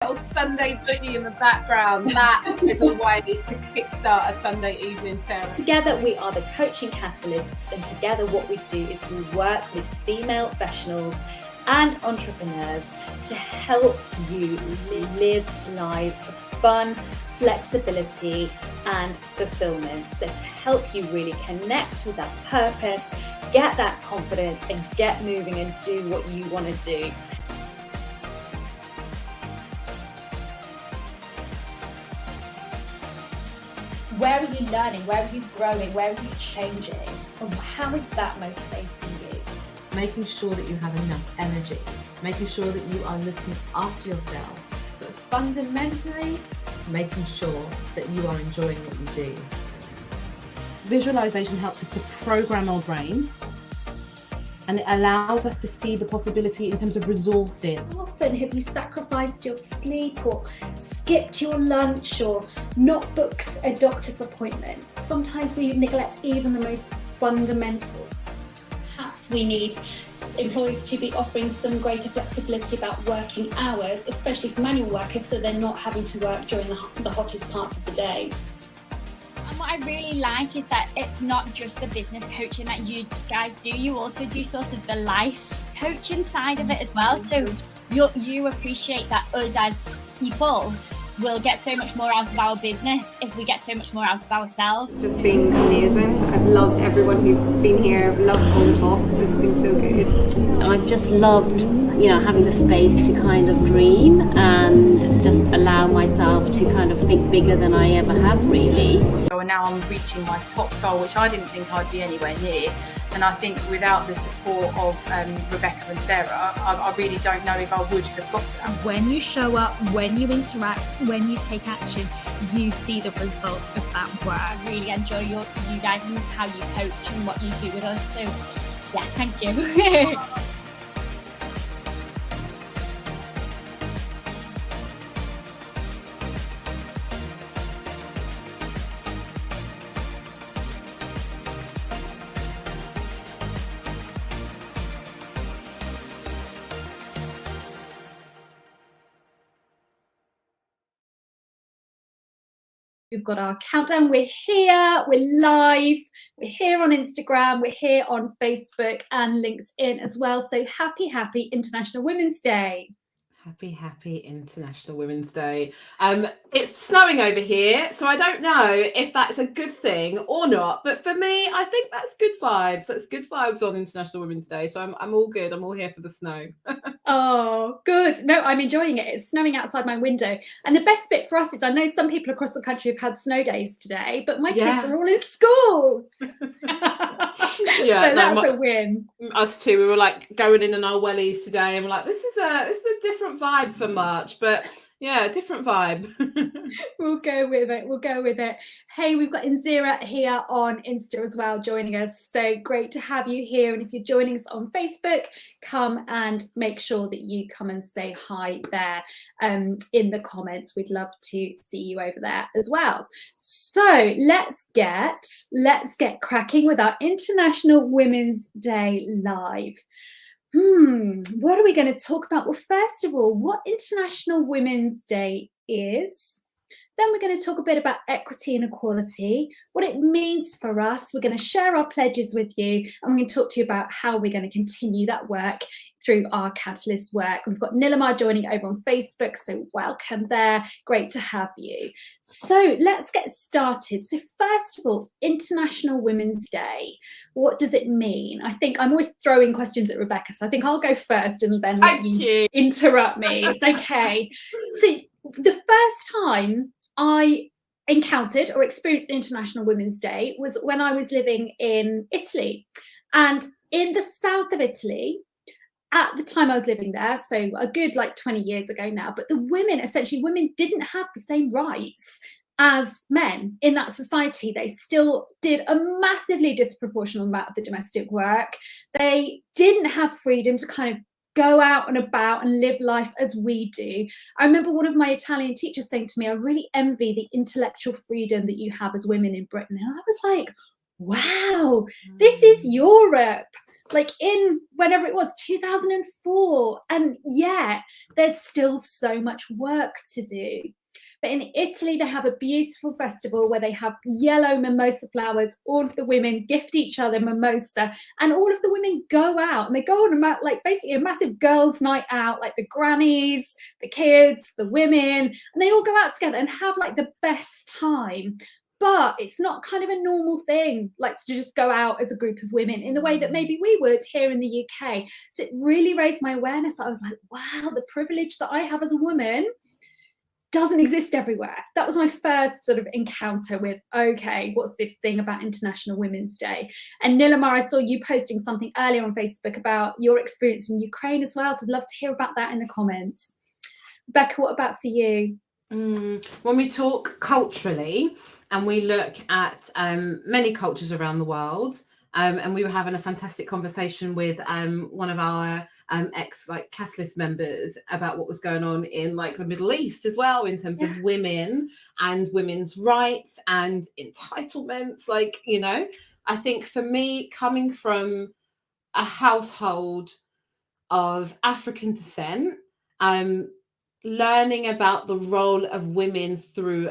little Sunday boogie in the background. That is a way to kickstart a Sunday evening, Sarah. Together we are the Coaching Catalysts, and together what we do is we work with female professionals and entrepreneurs to help you live lives of fun, flexibility and fulfillment. So to help you really connect with that purpose, get that confidence and get moving and do what you want to do. Where are you learning? Where are you growing? Where are you changing? And how is that motivating you? Making sure that you have enough energy, making sure that you are looking after yourself, but fundamentally making sure that you are enjoying what you do. Visualization helps us to program our brain, and it allows us to see the possibility in terms of resourcing. How often have you sacrificed your sleep or skipped your lunch or not booked a doctor's appointment? Sometimes we neglect even the most fundamental. Perhaps we need employers to be offering some greater flexibility about working hours, especially for manual workers, so they're not having to work during the hottest parts of the day. And what I really like is that it's not just the business coaching that you guys do, you also do sort of the life coaching side of it as well. So you appreciate that us as people will get so much more out of our business if we get so much more out of ourselves. It's just been amazing. I've loved everyone who's been here. I've loved all the talks. It's been so good. I've just loved, having the space to kind of dream and just allow myself to kind of think bigger than I ever have really. And now I'm reaching my top goal, which I didn't think I'd be anywhere near. And I think without the support of Rebecca and Sarah, I really don't know if I would have got to that. When you show up, when you interact, when you take action, you see the results of that work. I really enjoy you guys and how you coach and what you do with us. So yeah, thank you. We've got our countdown. We're here, we're live, we're here on Instagram, we're here on Facebook and LinkedIn as well. So happy International Women's Day. Happy International Women's Day. It's snowing over here, so I don't know if that's a good thing or not, but for me, I think that's good vibes. That's good vibes on International Women's Day, so I'm all good. I'm all here for the snow. Oh, good. No, I'm enjoying it. It's snowing outside my window. And the best bit for us is I know some people across the country have had snow days today, but my kids are all in school. Yeah, so that's a win. Us too. We were like going in our wellies today, and we're like, this is a different vibe for March, but yeah, different vibe. We'll go with it. Hey, we've got Inzira here on Insta as well joining us. So great to have you here. And if you're joining us on Facebook, come and make sure that you come and say hi there in the comments. We'd love to see you over there as well. So let's get cracking with our International Women's Day live. What are we going to talk about? Well, first of all, what International Women's Day is. Then we're going to talk a bit about equity and equality, what it means for us. We're going to share our pledges with you, and we're going to talk to you about how we're going to continue that work through our Catalyst work. We've got Nilamar joining over on Facebook, so welcome there. Great to have you. So let's get started. So first of all, International Women's Day. What does it mean? I think I'm always throwing questions at Rebecca, so I think I'll go first and then let you interrupt me. It's okay. So the first time I encountered or experienced International Women's Day was when I was living in Italy, and in the south of Italy. At the time I was living there, so a good 20 years ago now, but the women didn't have the same rights as men in that society. They still did a massively disproportionate amount of the domestic work. They didn't have freedom to kind of go out and about and live life as we do. I remember one of my Italian teachers saying to me, I really envy the intellectual freedom that you have as women in Britain. And I was like, wow, this is Europe. like in whenever it was 2004, and yet there's still so much work to do. But in Italy, they have a beautiful festival where they have yellow mimosa flowers. All of the women gift each other mimosa, and all of the women go out and they go on like basically a massive girls' night out, like the grannies, the kids, the women, and they all go out together and have like the best time. But it's not kind of a normal thing, like to just go out as a group of women in the way that maybe we would here in the UK. So it really raised my awareness. I was like, wow, the privilege that I have as a woman doesn't exist everywhere. That was my first sort of encounter with, okay, what's this thing about International Women's Day? And Nilamar, I saw you posting something earlier on Facebook about your experience in Ukraine as well. So I'd love to hear about that in the comments. Rebecca, what about for you? When we talk culturally and we look at many cultures around the world, and we were having a fantastic conversation with one of our Catalyst members about what was going on in like the Middle East as well, in terms of women and women's rights and entitlements. Like, you know, I think for me, coming from a household of African descent, learning about the role of women through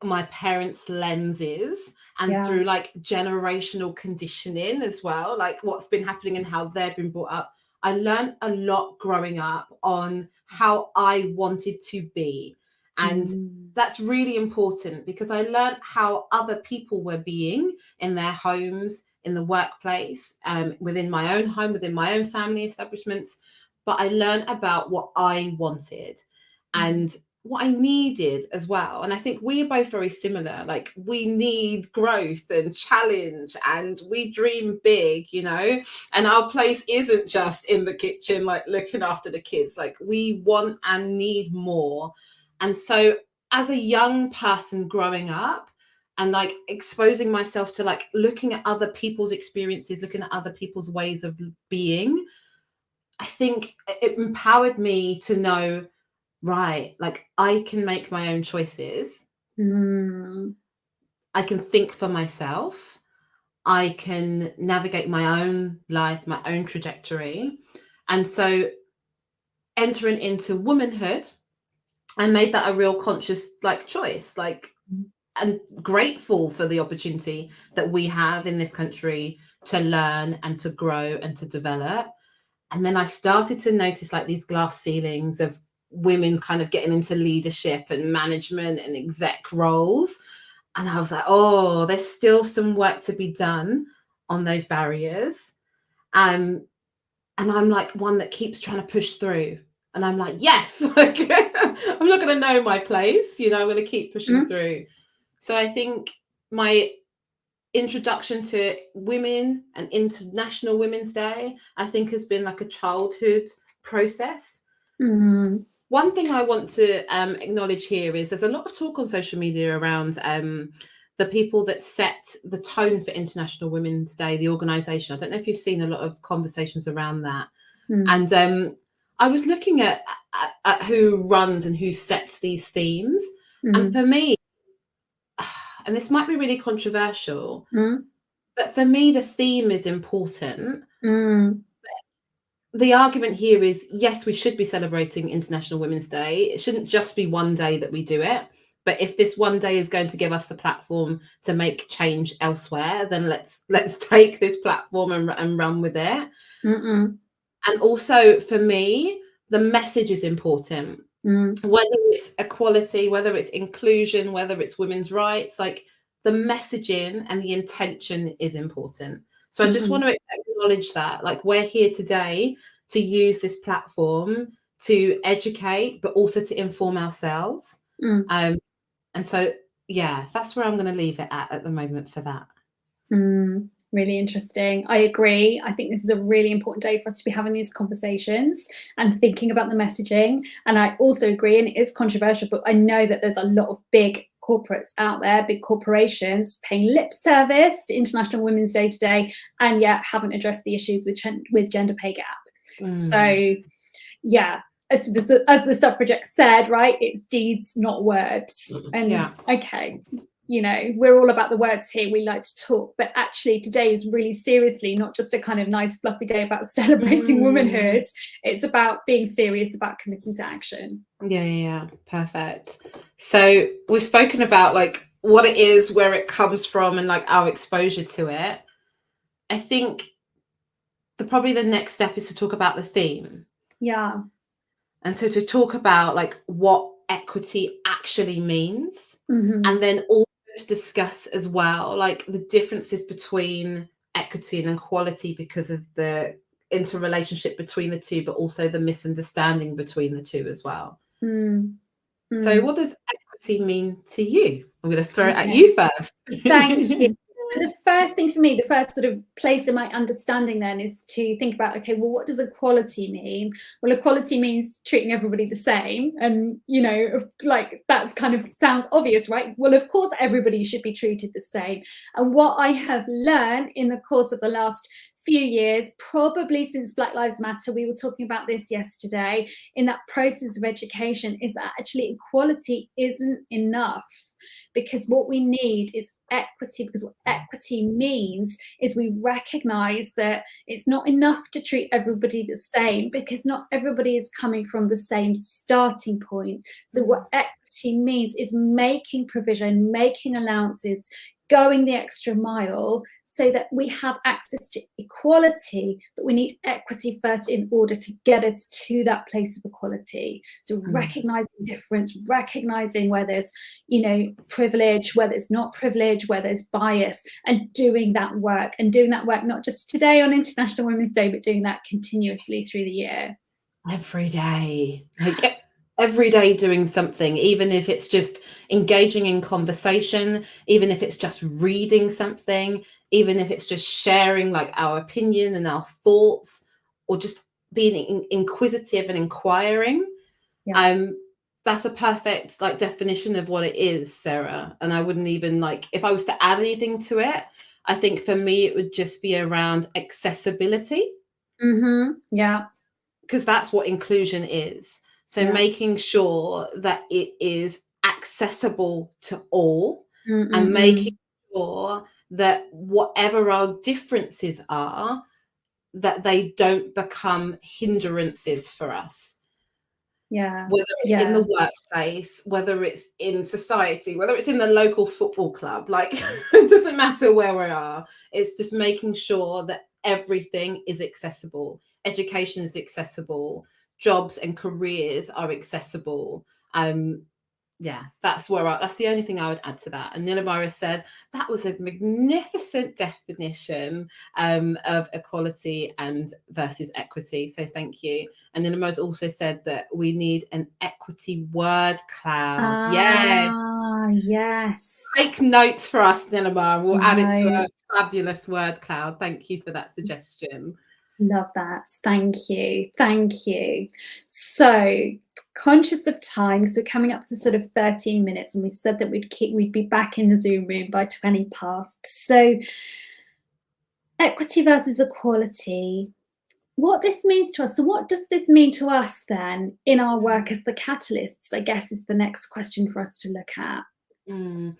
my parents' lenses and through like generational conditioning as well, like what's been happening and how they've been brought up. I learned a lot growing up on how I wanted to be. And that's really important because I learned how other people were being in their homes, in the workplace, within my own home, within my own family establishments. But I learned about what I wanted and what I needed as well. And I think we are both very similar. Like, we need growth and challenge, and we dream big, you know, and our place isn't just in the kitchen, like looking after the kids. Like, we want and need more. And so as a young person growing up and like exposing myself to like looking at other people's experiences, looking at other people's ways of being, I think it empowered me to know, right, like I can make my own choices. I can think for myself. I can navigate my own life, my own trajectory. And so entering into womanhood, I made that a real conscious like choice, like, and grateful for the opportunity that we have in this country to learn and to grow and to develop. And then I started to notice like these glass ceilings of women kind of getting into leadership and management and exec roles. And I was like, oh, there's still some work to be done on those barriers. And I'm like one that keeps trying to push through. And I'm like, yes, like, I'm not going to know my place. You know, I'm going to keep pushing through. So I think my introduction to women and International Women's Day, I think, has been like a childhood process. One thing I want to acknowledge here is there's a lot of talk on social media around the people that set the tone for International Women's Day, the organisation. I don't know if you've seen a lot of conversations around that. And I was looking at who runs and who sets these themes. And for me, and this might be really controversial, but for me, the theme is important. The argument here is, yes, we should be celebrating International Women's Day. It shouldn't just be one day that we do it. But if this one day is going to give us the platform to make change elsewhere, then let's take this platform and run with it. And also for me, the message is important. Whether it's equality, whether it's inclusion, whether it's women's rights, like the messaging and the intention is important. So I just want to acknowledge that, like, we're here today to use this platform to educate, but also to inform ourselves. And so, yeah, that's where I'm going to leave it at the moment for that. Really interesting. I agree. I think this is a really important day for us to be having these conversations and thinking about the messaging. And I also agree, and it is controversial, but I know that there's a lot of big corporates out there, big corporations paying lip service to International Women's Day today, and yet haven't addressed the issues with gender pay gap. So, yeah, as the suffragette said, right, it's deeds, not words. And okay, you know, we're all about the words here, we like to talk, but actually today is really seriously not just a kind of nice fluffy day about celebrating womanhood. It's about being serious about committing to action. Yeah, perfect. So we've spoken about like what it is, where it comes from, and like our exposure to it. I think probably the next step is to talk about the theme. Yeah. And so to talk about like what equity actually means, and then also to discuss as well like the differences between equity and equality because of the interrelationship between the two, but also the misunderstanding between the two as well. So what does equity mean to you? I'm going to throw it at you first. Thank you. The first thing for me, the first sort of place in my understanding then is to think about, okay, well, what does equality mean? Well, equality means treating everybody the same. And, you know, like that's kind of sounds obvious, right? Well, of course, everybody should be treated the same. And what I have learned in the course of the last few years, probably since Black Lives Matter, we were talking about this yesterday, in that process of education, is that actually equality isn't enough, because what we need is equity, because what equity means is we recognize that it's not enough to treat everybody the same, because not everybody is coming from the same starting point. So what equity means is making provision, making allowances, going the extra mile so that we have access to equality, but we need equity first in order to get us to that place of equality. So recognizing difference, recognizing where there's, you know, privilege, where there's not privilege, where there's bias, and doing that work, not just today on International Women's Day, but doing that continuously through the year. Every day, like every day doing something, even if it's just engaging in conversation, even if it's just reading something, even if it's just sharing like our opinion and our thoughts, or just being inquisitive and inquiring. That's a perfect like definition of what it is, Sarah. And I wouldn't even like, if I was to add anything to it, I think for me it would just be around accessibility. Yeah. Because that's what inclusion is. So making sure that it is accessible to all, and making sure that whatever our differences are, that they don't become hindrances for us. Whether it's in the workplace, whether it's in society, whether it's in the local football club, like it doesn't matter where we are. It's just making sure that everything is accessible. Education is accessible. Jobs and careers are accessible. That's the only thing I would add to that. And Nilamara said that was a magnificent definition of equality and versus equity. So thank you. And Nilamara's also said that we need an equity word cloud. Yes. Take notes for us, Nilamara. We'll add it to a fabulous word cloud. Thank you for that suggestion. Love that. Thank you. So, conscious of time, because we're coming up to sort of 13 minutes, and we said that we'd be back in the Zoom room by 20 past. So, equity versus equality, what this means to us. So what does this mean to us then in our work as the catalysts, I guess, is the next question for us to look at. And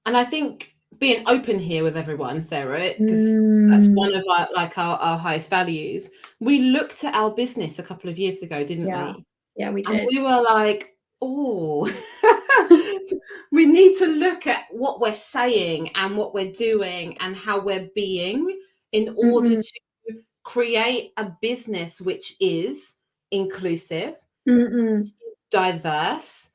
I think being open here with everyone, Sarah, because that's one of our highest values. We looked at our business a couple of years ago, didn't we? Yeah, we did. And we were like, oh, we need to look at what we're saying and what we're doing and how we're being in order to create a business which is inclusive, diverse,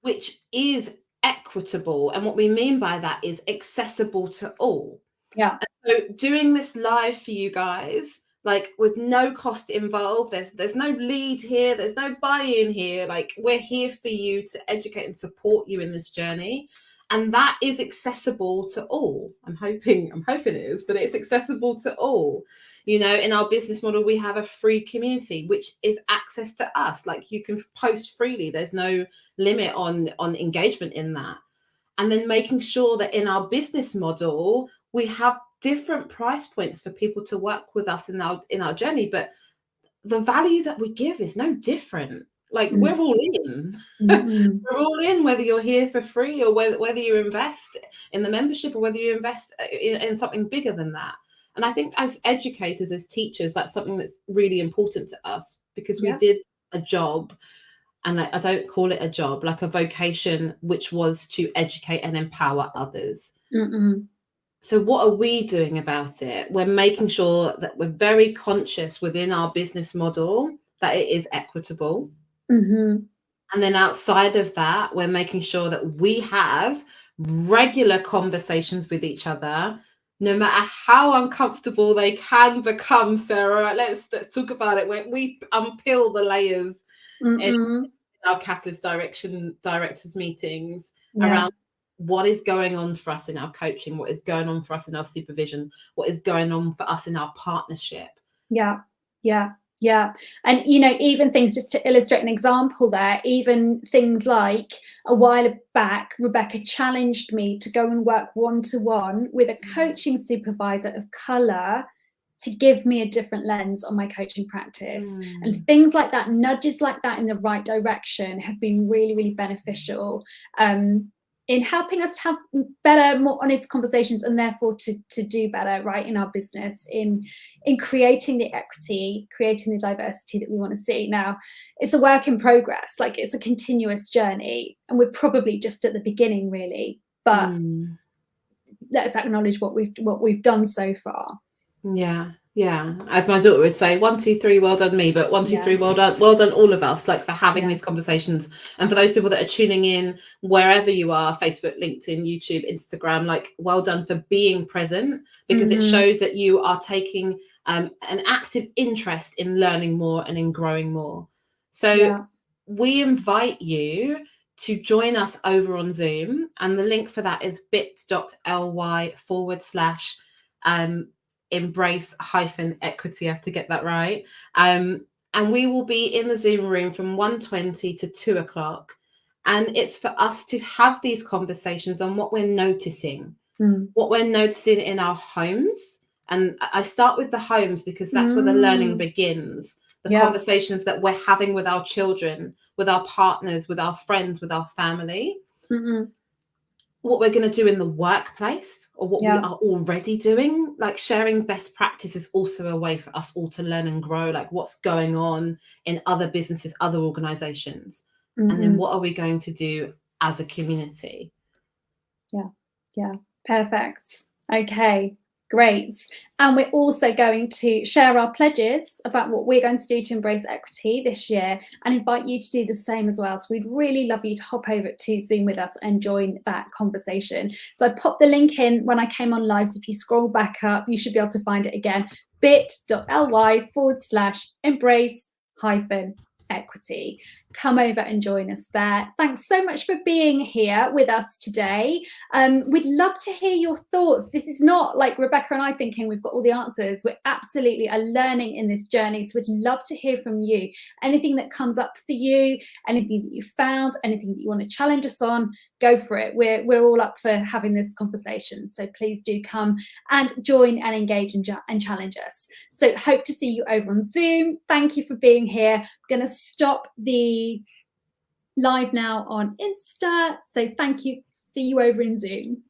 which is equitable. And what we mean by that is accessible to all. Yeah. And so doing this live for you guys, like with no cost involved, there's no lead here, there's no buy-in here, like we're here for you to educate and support you in this journey. And that is accessible to all. I'm hoping it is, but it's accessible to all. You know, in our business model, we have a free community, which is access to us. Like you can post freely. There's no limit on engagement in that. And then making sure that in our business model, we have different price points for people to work with us in our journey. But the value that we give is no different. Like we're all in. We're all in, whether you're here for free or whether you invest in the membership or whether you invest in something bigger than that. And I think as educators, as teachers, that's something that's really important to us, because we did a job, and I don't call it a job, like a vocation, which was to educate and empower others. So what are we doing about it? We're making sure that we're very conscious within our business model that it is equitable. And then outside of that, we're making sure that we have regular conversations with each other, no matter how uncomfortable they can become, Sarah. Let's talk about it. We unpeel the layers in our Catalyst directors meetings around what is going on for us in our coaching, what is going on for us in our supervision, what is going on for us in our partnership. And even things, just to illustrate an example there, even things like a while back, Rebecca challenged me to go and work one-to-one with a coaching supervisor of colour to give me a different lens on my coaching practice. And things like that, nudges like that in the right direction, have been really, really beneficial in helping us to have better, more honest conversations, and therefore to do better, right, in our business, in creating the equity, creating the diversity that we want to see. Now, it's a work in progress, like it's a continuous journey, and we're probably just at the beginning, really. But let's acknowledge what we've done so far. Yeah, as my daughter would say, 1, 2, 3, well done me, but 1, 2, 3, well done all of us, like for having these conversations. And for those people that are tuning in wherever you are, Facebook, LinkedIn, YouTube, Instagram, like well done for being present, because it shows that you are taking an active interest in learning more and in growing more. So we invite you to join us over on Zoom, and the link for that is bit.ly/ embrace-equity. I have to get that right. And we will be in the Zoom room from 1:20 to 2 o'clock. And it's for us to have these conversations on what we're noticing, what we're noticing in our homes. And I start with the homes because that's where the learning begins. The conversations that we're having with our children, with our partners, with our friends, with our family. What we're going to do in the workplace, or what we are already doing, like sharing best practice is also a way for us all to learn and grow, like what's going on in other businesses, other organizations. And then what are we going to do as a community? Perfect. Okay, great. And we're also going to share our pledges about what we're going to do to embrace equity this year, and invite you to do the same as well. So we'd really love you to hop over to Zoom with us and join that conversation. So I popped the link in when I came on live, so if you scroll back up, you should be able to find it again, bit.ly/embrace-equity. Come over and join us there. Thanks so much for being here with us today. We'd love to hear your thoughts. This is not like Rebecca and I thinking we've got all the answers. We're absolutely learning in this journey. So we'd love to hear from you. Anything that comes up for you, anything that you found, anything that you want to challenge us on, go for it. We're all up for having this conversation. So please do come and join and engage and challenge us. So hope to see you over on Zoom. Thank you for being here. I'm going to stop the live now on Insta. So thank you. See you over in Zoom.